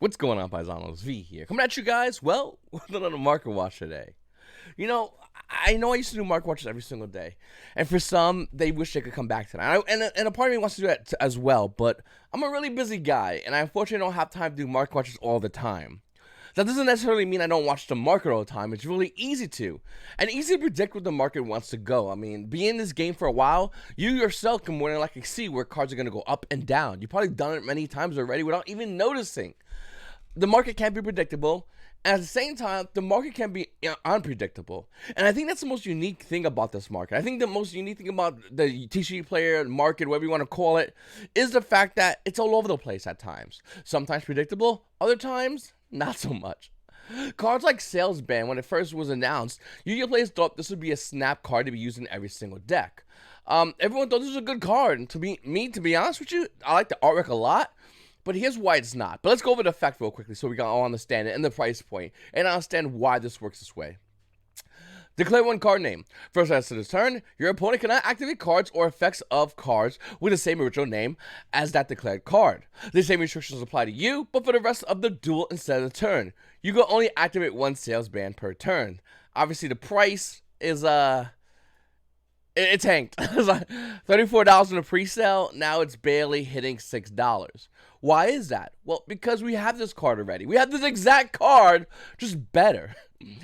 What's going on, Paisanos? V here. Coming at you guys, well, with another market watch today. You know, I know I used to do market watches every single day. And for some, they wish they could come back to that. And a part of me wants to do that as well, but I'm a really busy guy, and I unfortunately don't have time to do market watches all the time. That doesn't necessarily mean I don't watch the market all the time. It's really easy to. And easy to predict where the market wants to go. I mean, being in this game for a while, you yourself can more than likely see where cards are going to go up and down. You've probably done it many times already without even noticing. The market can be predictable, and at the same time, the market can be unpredictable. And I think that's the most unique thing about this market. I think the most unique thing about the TCG player market, whatever you want to call it, is the fact that it's all over the place at times. Sometimes predictable, other times, not so much. Cards like Salesman, when it first was announced, Yu-Gi-Oh! Players thought this would be a snap card to be used in every single deck. Everyone thought this was a good card, and to be honest with you, I like the artwork a lot. But here's why it's not. But let's go over the effect real quickly so we can all understand it and the price point and understand why this works this way. Declare one card name. First as to this turn, your opponent cannot activate cards or effects of cards with the same original name as that declared card. The same restrictions apply to you, but for the rest of the duel instead of the turn. You can only activate one Salesman per turn. Obviously the price is it tanked. It's like $34 in the pre-sale. Now it's barely hitting $6. Why is that? Well, because we have this card already. We have this exact card, just better.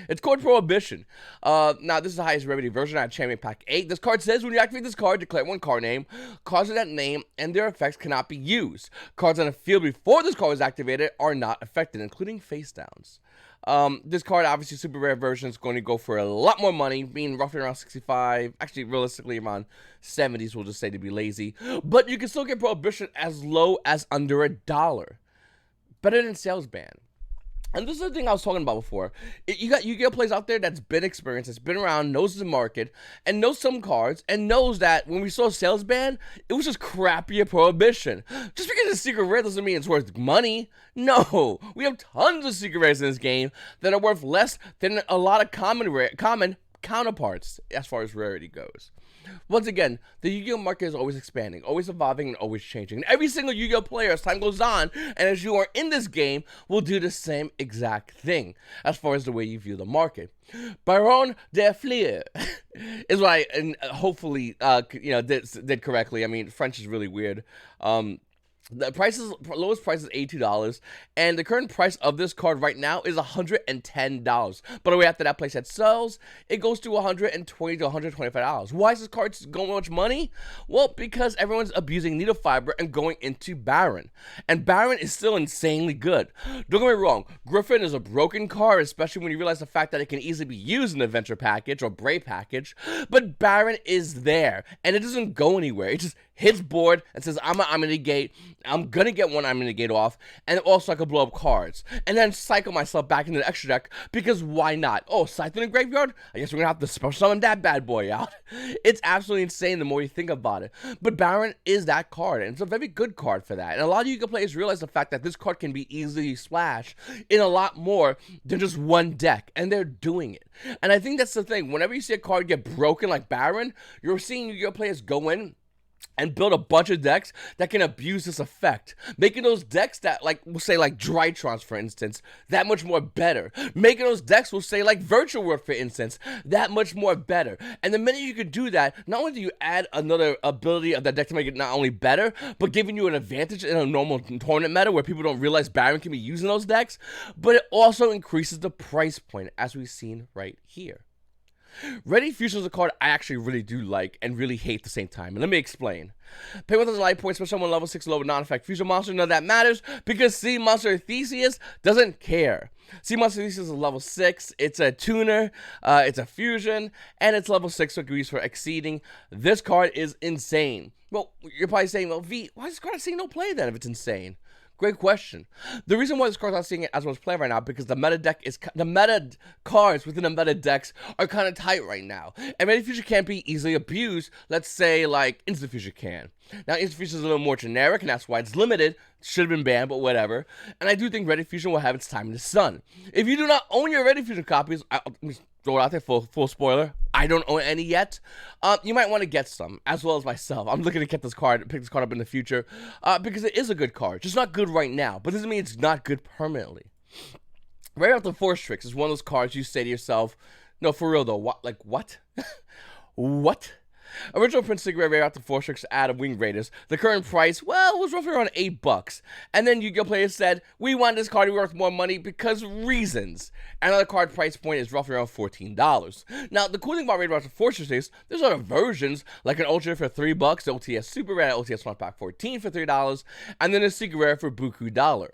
It's called Prohibition. Now, this is the highest rarity version at Champion Pack 8. This card says when you activate this card, declare one card name. Cards of that name and their effects cannot be used. Cards on the field before this card is activated are not affected, including face downs. This card, obviously, super rare version is going to go for a lot more money, being roughly around 65, actually, realistically, around 70s, we'll just say to be lazy. But you can still get Prohibition as low as under $1. Better than Salesman. And this is the thing I was talking about before. You get players out there that's been experienced, that's been around, knows the market, and knows some cards, and knows that when we saw Salesman, it was just crappier Prohibition. Just because it's secret rare doesn't mean it's worth money. No, we have tons of secret rares in this game that are worth less than a lot of common counterparts as far as rarity goes. Once again, the Yu-Gi-Oh! Market is always expanding, always evolving, and always changing. And every single Yu-Gi-Oh! Player, as time goes on, and as you are in this game, will do the same exact thing, as far as the way you view the market. Baron de Fleur is what I, and hopefully, did correctly. I mean, French is really weird. The lowest price is $82, and the current price of this card right now is $110. By the way, after that playset sells, it goes to $120 to $125. Why is this card going so much money? Well, because everyone's abusing Needle Fiber and going into Baron. And Baron is still insanely good. Don't get me wrong, Griffin is a broken card, especially when you realize the fact that it can easily be used in the Adventure package or Brave package, but Baron is there, and it doesn't go anywhere. It just hits board and says, I'm gonna negate. I'm gonna get one I'm gonna negate off, and also I could blow up cards, and then cycle myself back into the extra deck, because why not? Oh, Scythe in the graveyard? I guess we're gonna have to special summon that bad boy out. It's absolutely insane the more you think about it. But Baron is that card, and it's a very good card for that. And a lot of Yu-Gi-Oh! Players realize the fact that this card can be easily splashed in a lot more than just one deck, and they're doing it. And I think that's the thing. Whenever you see a card get broken like Baron, you're seeing Yu-Gi-Oh! Players go in and build a bunch of decks that can abuse this effect, making those decks that, like, we'll say, like Drytrons, for instance, that much more better. Making those decks, we'll say, like Virtual World, for instance, that much more better. And the minute you can do that, not only do you add another ability of that deck to make it not only better, but giving you an advantage in a normal tournament meta where people don't realize Baron can be using those decks, but it also increases the price point, as we've seen right here. Ready Fusion is a card I actually really do like and really hate at the same time, and let me explain. Pay 1,000 life points for someone level 6 lower non-effect fusion monster. None of that matters because Sea Monster Theseus doesn't care. Sea Monster Theseus is level 6, it's a tuner, it's a fusion, and it's level 6, so it can be used for exceeding. This card is insane. Well, you're probably saying, well, V, why is this card seeing no play then if it's insane? Great question. The reason why this card's not seeing it as much play right now because the meta cards within the meta decks are kind of tight right now, and Ready Fusion can't be easily abused. Let's say like Instant Fusion can. Now Instant Fusion is a little more generic, and that's why it's limited. Should have been banned, but whatever. And I do think Ready Fusion will have its time in the sun. If you do not own your Ready Fusion copies, throw it out there, full spoiler. I don't own any yet. You might want to get some, as well as myself. I'm looking to get this card, pick this card up in the future, because it is a good card. Just not good right now, but doesn't mean it's not good permanently. Right Off the Force Tricks is one of those cards you say to yourself, no, for real though, what? Like, what? What? Original print cigarette Right Off the Force Tricks out of Wing Raiders. The current price, well, was roughly around $8. And then Yu-Gi-Oh! Players said, we want this card to be worth more money because reasons. Another card price point is roughly around $14. Now, the cool thing about Right Off the Force Tricks is there's other versions, like an Ultra for $3, the OTS Super Rare, OTS One Pack 14 for $3, and then a Secret Rare for Buku $1.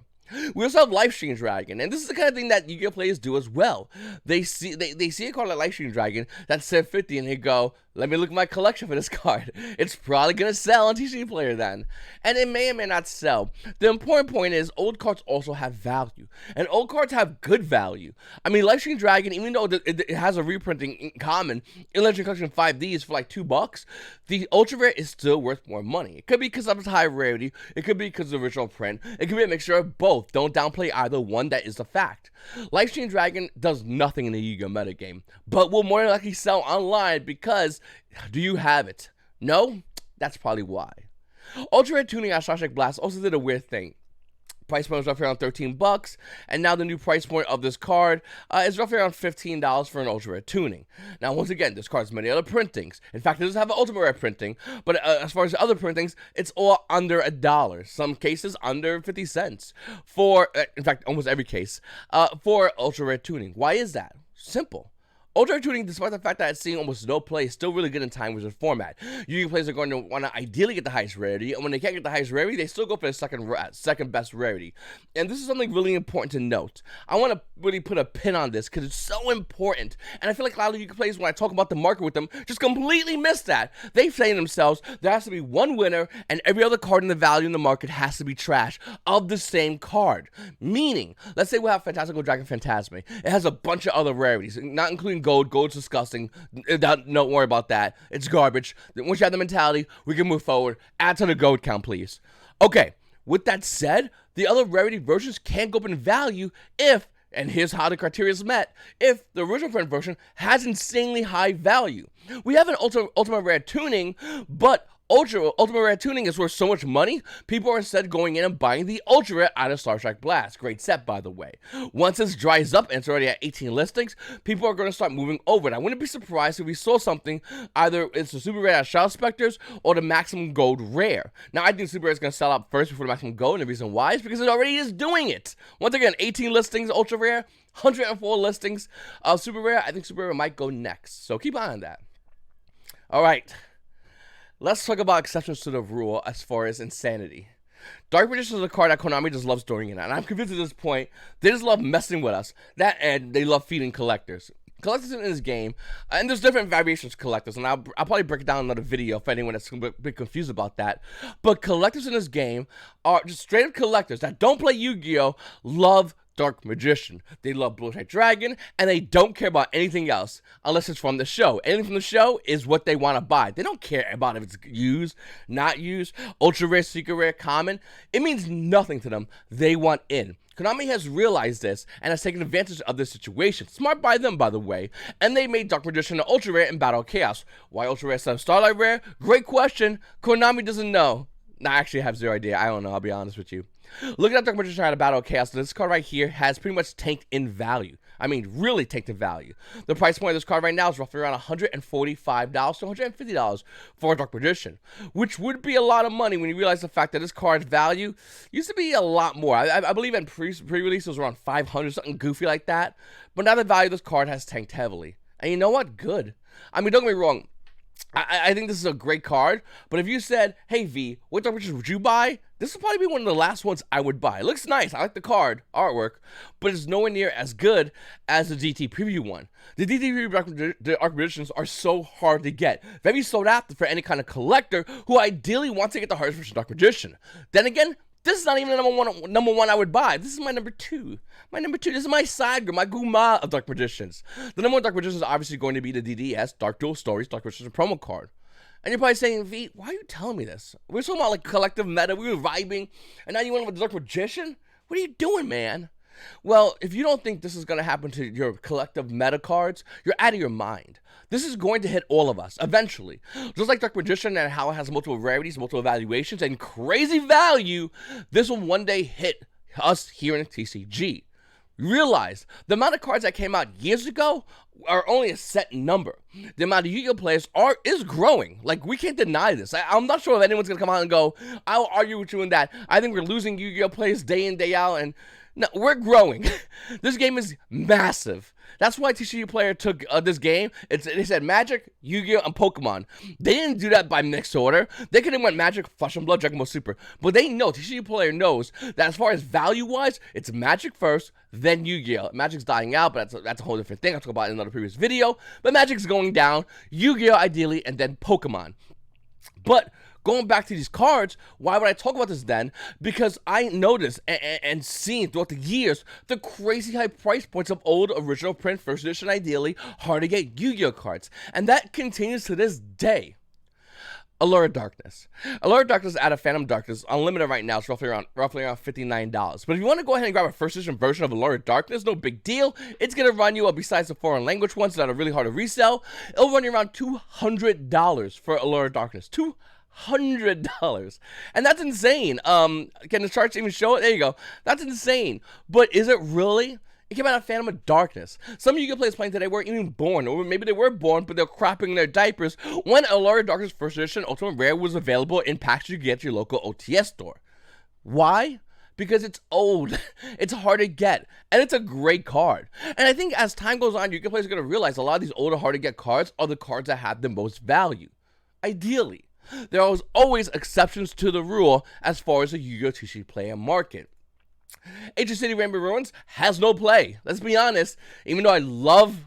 We also have Lifestream Dragon, and this is the kind of thing that Yu-Gi-Oh! Players do as well. They see a card like Lifestream Dragon that's set 50, and they go, let me look at my collection for this card. It's probably going to sell on TCG Player then. And it may or may not sell. The important point is, old cards also have value. And old cards have good value. I mean, Lifestream Dragon, even though it has a reprinting in common, in Legendary Collection 5Ds for like $2, the Ultra Rare is still worth more money. It could be because of its high rarity. It could be because of the original print. It could be a mixture of both. Don't downplay either one. That is a fact. Lifestream Dragon does nothing in the Yu-Gi-Oh! Metagame, but will more than likely sell online because, do you have it? No? That's probably why. Ultra Rare Tuning at Starstrike Blast also did a weird thing. Price point was roughly around $13, and now the new price point of this card is roughly around $15 for an Ultra Rare Tuning. Now, once again, this card has many other printings. In fact, it doesn't have an Ultimate Rare printing, but as far as the other printings, it's all under $1. Some cases under 50 cents for, in fact, almost every case, for Ultra Rare Tuning. Why is that? Simple. Ultra Rare Tuning, despite the fact that it's seeing almost no play, is still really good in Time Wizard format. Yu-Gi-Oh! Players are going to want to ideally get the highest rarity, and when they can't get the highest rarity, they still go for the second best rarity. And this is something really important to note. I want to really put a pin on this because it's so important, and I feel like a lot of Yu-Gi-Oh! Players, when I talk about the market with them, just completely miss that. They say to themselves, there has to be one winner, and every other card in the value in the market has to be trash of the same card. Meaning, let's say we have Fantastical Dragon Phantasme. It has a bunch of other rarities, not including gold. Gold's disgusting. Don't worry about that. It's garbage. Once you have the mentality, we can move forward. Add to the gold count, please. Okay, with that said, the other rarity versions can't go up in value if, and here's how the criteria is met, if the original print version has insanely high value. We have an Ultimate Rare Tuning, but Ultimate Rare Tuning is worth so much money, people are instead going in and buying the Ultra Rare out of Starstrike Blast. Great set, by the way. Once this dries up and it's already at 18 listings, people are going to start moving over it. I wouldn't be surprised if we saw something, either it's the Super Rare at Shadow Specters or the Maximum Gold Rare. Now, I think Super Rare is going to sell out first before the Maximum Gold, and the reason why is because it already is doing it. Once again, 18 listings Ultra Rare, 104 listings of Super Rare. I think Super Rare might go next, so keep an eye on that. All right. Let's talk about exceptions to the rule as far as insanity. Dark Magician is a card that Konami just loves throwing in, and I'm convinced at this point, they just love messing with us. That and they love feeding collectors. Collectors in this game, and there's different variations of collectors, and I'll probably break it down in another video for anyone that's a bit confused about that. But collectors in this game are just straight up collectors that don't play Yu-Gi-Oh! Love Dark Magician. They love Blue-Eyed Dragon, and they don't care about anything else unless it's from the show. Anything from the show is what they want to buy. They don't care about if it's used, not used, ultra rare, secret rare, common. It means nothing to them. They want in. Konami has realized this and has taken advantage of this situation. Smart by them, by the way. And they made Dark Magician an ultra rare in Battle of Chaos. Why ultra rare instead of Starlight Rare? Great question. Konami doesn't know. I actually have zero idea. I don't know. I'll be honest with you. Looking at Dark Magician out of Battle of Chaos, this card right here has pretty much tanked in value. I mean, really tanked in value. The price point of this card right now is roughly around $145 to $150 for Dark Magician, which would be a lot of money when you realize the fact that this card's value used to be a lot more. I believe in pre-release it was around 500, something goofy like that. But now the value of this card has tanked heavily. And you know what? Good. I mean, don't get me wrong. I think this is a great card, but if you said, hey V, what Dark Magician would you buy? This would probably be one of the last ones I would buy. It looks nice, I like the card, artwork, but it's nowhere near as good as the DT Preview one. The DT Preview Dark Magicians are so hard to get, very sought after for any kind of collector who ideally wants to get the hardest version of Dark Magician. Then again, this is not even the number one I would buy. This is my number two. This is my side, my Guma of Dark Magicians. The number one Dark Magician is obviously going to be the DDS, Dark Duel Stories, Dark Magician promo card. And you're probably saying, V, why are you telling me this? We were talking about like collective meta, we were vibing, and now you went with the Dark Magician? What are you doing, man? Well, if you don't think this is going to happen to your collective meta cards, you're out of your mind. This is going to hit all of us, eventually. Just like Dark Magician and how it has multiple rarities, multiple evaluations, and crazy value, this will one day hit us here in TCG. Realize, the amount of cards that came out years ago are only a set number. The amount of Yu-Gi-Oh players is growing. Like, we can't deny this. I'm not sure if anyone's going to come out and go, I'll argue with you on that. I think we're losing Yu-Gi-Oh players day in, day out, and no, we're growing. This game is massive. That's why TCG Player took this game. They said Magic, Yu-Gi-Oh, and Pokemon. They didn't do that by mixed order. They could have went Magic, Flesh and Blood, Dragon Ball Super. But they know, TCG Player knows, that as far as value-wise, it's Magic first, then Yu-Gi-Oh. Magic's dying out, but that's a whole different thing. I'll talk about it in another previous video. But Magic's going down, Yu-Gi-Oh ideally, and then Pokemon. But going back to these cards, why would I talk about this then? Because I noticed and seen throughout the years the crazy high price points of old original print, first edition ideally, hard to get Yu-Gi-Oh cards. And that continues to this day. Allure of Darkness. Allure of Darkness out of Phantom Darkness, unlimited right now, it's roughly around $59. But if you want to go ahead and grab a first edition version of Allure of Darkness, no big deal. It's going to run you, besides the foreign language ones that are really hard to resell, it'll run you around $200 for Allure of Darkness. $200, and that's insane. Can the charts even show it? There you go. That's insane. But is it really? It came out of Phantom of Darkness. Some Yu-Gi-Oh players playing today weren't even born, or maybe they were born, but they're crapping their diapers when Allure of Darkness First Edition Ultimate Rare was available in packs you could get at your local OTS store. Why? Because it's old, it's hard to get, and it's a great card. And I think as time goes on, Yu-Gi-Oh players are going to realize a lot of these older, hard to get cards are the cards that have the most value. Ideally. There are always exceptions to the rule as far as the Yu-Gi-Oh TCG player market. Ancient City Rainbow Ruins has no play. Let's be honest. Even though I love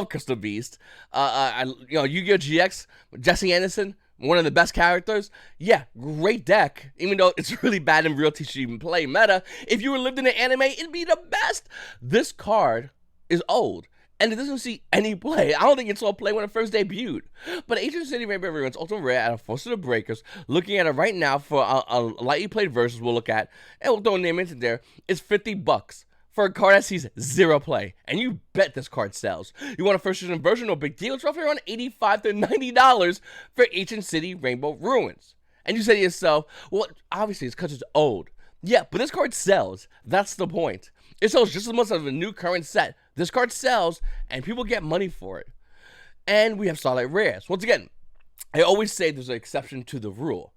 Crystal Beast, Yu-Gi-Oh GX, Jesse Anderson, one of the best characters. Yeah, great deck. Even though it's really bad in real TCG play meta, if you were lived in an anime, it'd be the best. This card is old, and it doesn't see any play. I don't think it saw play when it first debuted. But Ancient City Rainbow Ruins Ultimate Rare out of Force of the Breakers, looking at it right now for a lightly played versus we'll look at, and we'll throw a name into there, is $50 for a card that sees zero play. And you bet this card sells. You want a first edition version, no big deal. It's roughly around $85 to $90 for Ancient City Rainbow Ruins. And you say to yourself, well, obviously it's because it's old. Yeah, but this card sells. That's the point. It sells just as much as a new current set. This card sells, and people get money for it. And we have Starlight Rares. Once again, I always say there's an exception to the rule.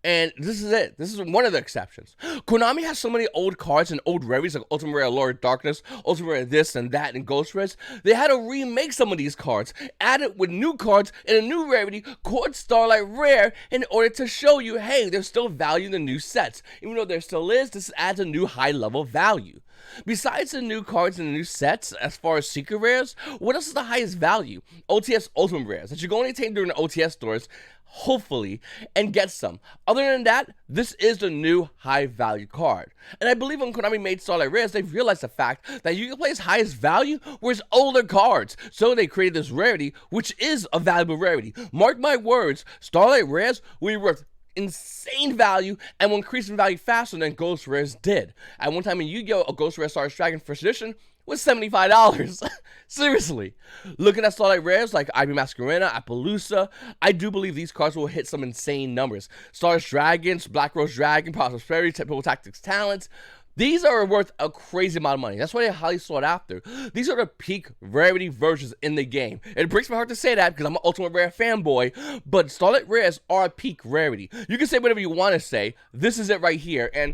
And this is it. This is one of the exceptions. Konami has so many old cards and old rarities like Ultimate Rare Allure of Darkness, Ultimate Rare this and that, and Ghost Rares. They had to remake some of these cards, add it with new cards and a new rarity called Starlight Rare in order to show you, hey, there's still value in the new sets. Even though there still is, this adds a new high-level value. Besides the new cards and the new sets, as far as secret rares, what else is the highest value? OTS Ultimate Rares that you can only obtain during the OTS stores, hopefully, and get some. Other than that, this is the new high value card. And I believe when Konami made Starlight Rares, they realized the fact that you can play its highest value was older cards. So they created this rarity, which is a valuable rarity. Mark my words, Starlight Rares will be worth insane value and will increase in value faster than Ghost Rares did. At one time in Yu-Gi-Oh, a Ghost Rare Stardust Dragon First Edition was $75. Seriously. Looking at Starlight Rares like Ivy Masquerena, Appaloosa, I do believe these cards will hit some insane numbers. Stardust Dragons, Black Rose Dragon, Prosperity, Typical Tactics Talents. These are worth a crazy amount of money. That's why they're highly sought after. These are the peak rarity versions in the game. It breaks my heart to say that because I'm an Ultimate Rare fanboy, but Starlight Rares are a peak rarity. You can say whatever you want to say. This is it right here. And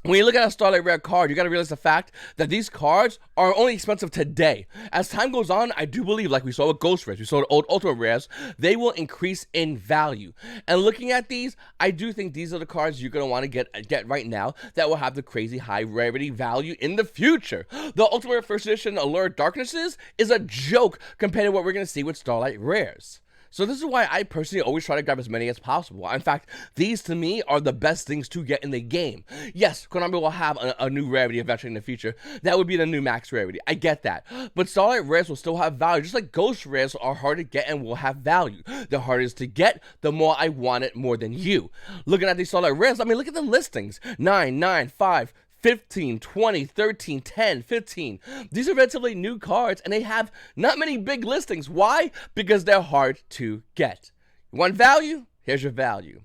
when you look at a Starlight Rare card, you got to realize the fact that these cards are only expensive today. As time goes on, I do believe, like we saw with Ghost Rares, we saw with old Ultimate Rares, they will increase in value. And looking at these, I do think these are the cards you're going to want to get right now that will have the crazy high rarity value in the future. The Ultimate First Edition Allure of Darkness is a joke compared to what we're going to see with Starlight Rares. So this is why I personally always try to grab as many as possible. In fact, these to me are the best things to get in the game. Yes, Konami will have a new rarity eventually in the future. That would be the new max rarity. I get that. But Starlight Rares will still have value. Just like Ghost Rares are hard to get and will have value. The harder it is to get, the more I want it more than you. Looking at these Starlight Rares, I mean, look at the listings. 9, 9, 5, 15, 20, 13, 10, 15. These are relatively new cards, and they have not many big listings. Why? Because they're hard to get. You want value? Here's your value.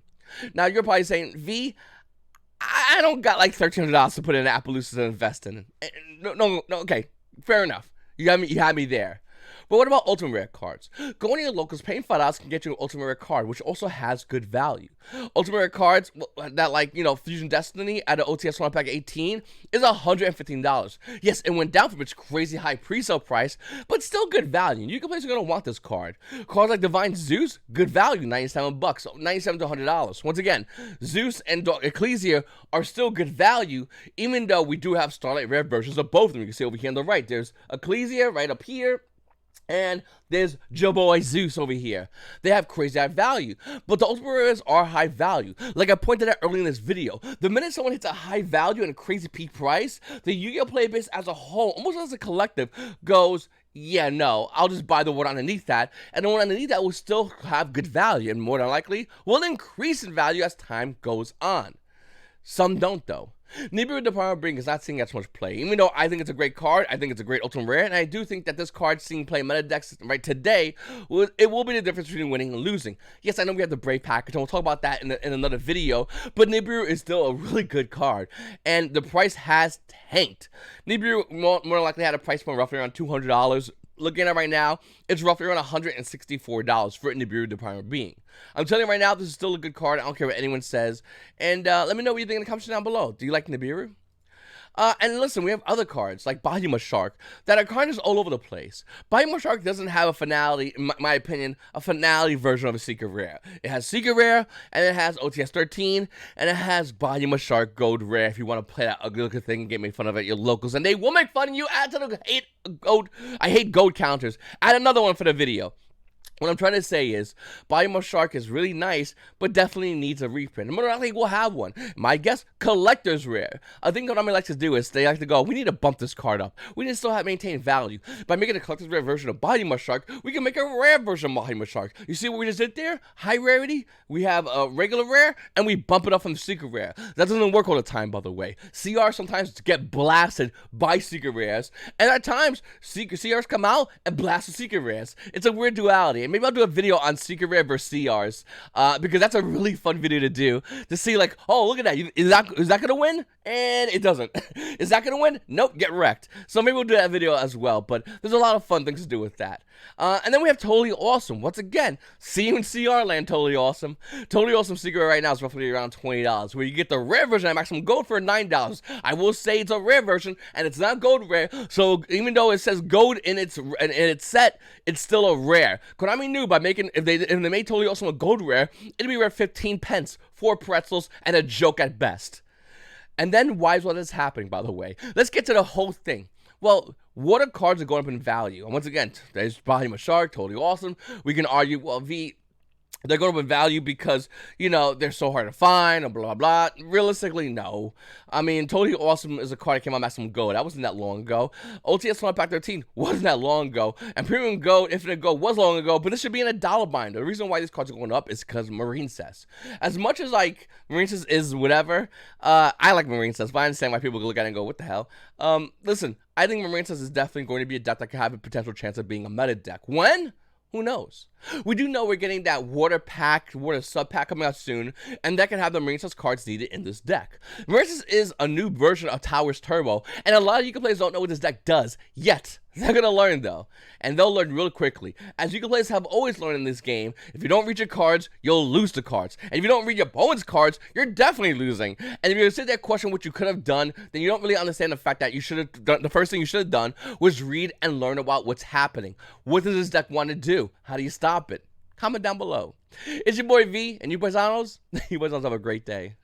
Now, you're probably saying, V, I don't got like $1,300 to put in Appaloosa to invest in. No, okay, fair enough. You had me there. But what about Ultimate Rare cards? Going to your locals, paying $5 can get you an Ultimate Rare card, which also has good value. Ultimate Rare cards that, like, Fusion Destiny at an OTS 1 pack 18 is $115. Yes, it went down from its crazy high pre-sale price, but still good value. You players are going to want this card. Cards like Divine Zeus, good value, $97, $97 to $100. Once again, Zeus and Ecclesia are still good value, even though we do have Starlight Rare versions of both of them. You can see over here on the right, there's Ecclesia right up here, and there's Joe Zeus over here. They have crazy high value, but the Ultimate Rares are high value. Like I pointed out earlier in this video, the minute someone hits a high value and a crazy peak price, the Yu-Gi-Oh player base as a whole, almost as a collective, goes, yeah, no, I'll just buy the one underneath that, and the one underneath that will still have good value, and more than likely will increase in value as time goes on. Some don't, though. Nibiru the Prohibition Bring is not seeing as much play. Even though I think it's a great card, I think it's a great Ultimate Rare, and I do think that this card seeing play meta decks right today, it will be the difference between winning and losing. Yes, I know we have the Brave package, and we'll talk about that in another video, but Nibiru is still a really good card, and the price has tanked. Nibiru more likely had a price point roughly around $200. Looking at it right now, it's roughly around $164 for Nibiru the Primal Being. I'm telling you right now, this is still a good card. I don't care what anyone says. And let me know what you think in the comments down below. Do you like Nibiru? And listen, we have other cards like Bahima Shark that are kind of all over the place. Bahima Shark doesn't have a finality, in my opinion, a finality version of a Secret Rare. It has Secret Rare, and it has OTS 13, and it has Bahima Shark Gold Rare if you want to play that ugly looking thing and get made fun of at your locals. And they will make fun of you. Add to the I hate gold counters. Add another one for the video. What I'm trying to say is, Bahima Shark is really nice, but definitely needs a reprint. And more likely we'll have one. My guess, Collector's Rare. I think what Konami likes to do is they like to go, we need to bump this card up. We need to still maintain value. By making a Collector's Rare version of Bahima Shark, we can make a rare version of Bahima Shark. You see what we just did there? High rarity, we have a regular rare, and we bump it up from the Secret Rare. That doesn't work all the time, by the way. CR sometimes get blasted by Secret Rares, and at times, CRs come out and blast the Secret Rares. It's a weird duality. And maybe I'll do a video on Secret Rare versus CRs, because that's a really fun video to do, to see like, oh, look at that, is that gonna win? And it doesn't. Is that gonna win? Nope, get wrecked. So maybe we'll do that video as well, but there's a lot of fun things to do with that. And then we have Totally Awesome. Once again, see you in CR land, Totally Awesome. Totally Awesome Secret Rare right now is roughly around $20, where you get the rare version at maximum gold for $9. I will say it's a rare version, and it's not gold rare, so even though it says gold in its set, it's still a rare. Konami knew by making, if they made Totally Awesome a gold rare, it'd be worth 15 pence, 4 pretzels, and a joke at best. And then why is what is happening, by the way? Let's get to the whole thing. Well, what are cards that are going up in value? And once again, there's Bahima Shark, Totally Awesome. We can argue, well, they're going up in value because, they're so hard to find, or blah, blah, blah. Realistically, no. I mean, Totally Awesome is a card that came out maximum gold. That wasn't that long ago. OTS 1 Pack 13 wasn't that long ago. And Premium Gold, Infinite Gold was long ago, but this should be in a dollar binder. The reason why these cards are going up is because Marine Cess. As much as, Marine Cess is whatever, I like Marine Cess, but I understand why people look at it and go, what the hell? Listen, I think Marine Cess is definitely going to be a deck that could have a potential chance of being a meta deck. When? Who knows? We do know we're getting that water sub pack coming out soon, and that can have the Marine Cess cards needed in this deck. Marine Cess is a new version of Towers Turbo, and a lot of Yu-Gi-Oh players don't know what this deck does yet. They're gonna learn though, and they'll learn real quickly. As Yu-Gi-Oh players have always learned in this game, if you don't read your cards, you'll lose the cards. And if you don't read your opponent's cards, you're definitely losing. And if you sit there question what you could have done, then you don't really understand the fact that you should have done, the first thing you should have done was read and learn about what's happening. What does this deck want to do? How do you stop it? Comment down below. It's your boy V, and YGOPaisanos. You guys have a great day.